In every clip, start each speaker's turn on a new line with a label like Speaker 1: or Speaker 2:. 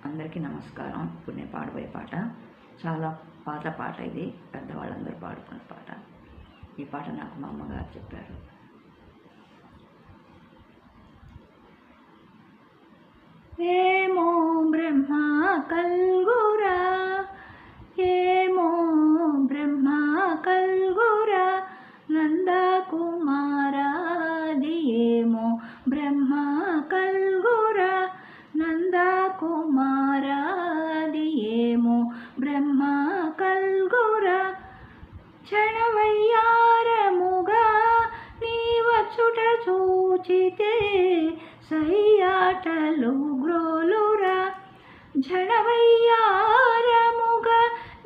Speaker 1: అందరికీ నమస్కారం. ఇప్పుడు నేను పాడబోయే పాట చాలా పాత పాట. ఇది పెద్దవాళ్ళందరూ పాడుకున్న పాట. ఈ పాట నాకు మా అమ్మగారు చెప్పారు. ఏమో బ్రహ్మ కల్గురా, ఏమో బ్రహ్మ కల్గురా, నందకుమారాది ఏమో బ్రహ్మ కల్గురా, నందకుమారాది ఏమో బ్రహ్మ కల్గురా, క్షణవయ్యారముగా నీవచ్చుట చూచితే సయ్యాటలు గ్రోలురా, ఝణవయ్యారముగా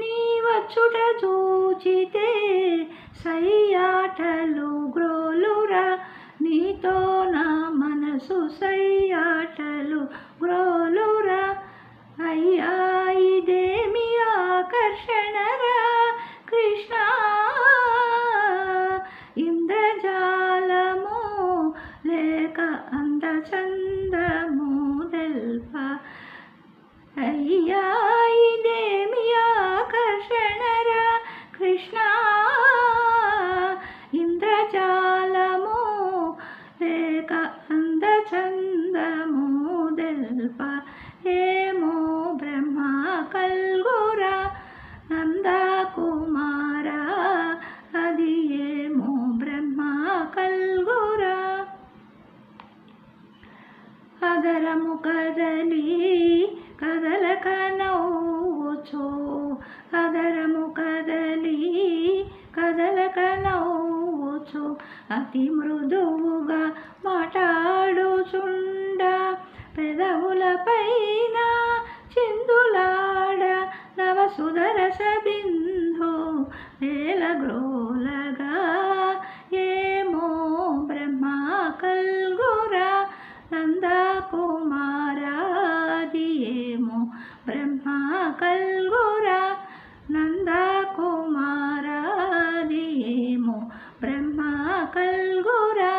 Speaker 1: నీవచ్చుట చూచితే సయ్యాటలు గ్రోలురా, నీతో నా మనసు సయ్యాటలు గ్రోలురా, అయ్యా ఇదేమి ఆకర్షణరా కృష్ణ, ఇంద్రజాలము లేక అందచందము తెల్ప, అయ్యా ఇదేమి ఆకర్షణరా కృష్ణ, ఇంద్రజాలము లేక అందచందము తెల్ప, ఏమో బ్రహ్మ కల్గురా, నందకుమారా అది ఏమో బ్రహ్మ కల్గురా, అదరము కదలి కదలక నవ్వుచో, అదరము కదలి కదలక నవ్వుచో, అతి మృదువుగా మాట్లాడుచుండ, పెదవుల పైన చిందులాడ, నవసుదరస బిందు వేలగ్రోలగా, ఏమో బ్రహ్మ కల్గురా, నందకుమారాది ఏమో బ్రహ్మ కల్గురా, నందకుమారాది ఏమో బ్రహ్మ కల్గురా,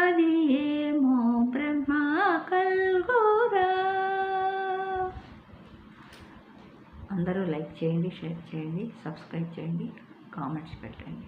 Speaker 1: అది ఏమో బ్రహ్మ కల్గురా. అందరూ లైక్ చేయండి, షేర్ చేయండి, సబ్స్క్రైబ్ చేయండి, కామెంట్స్ పెట్టండి.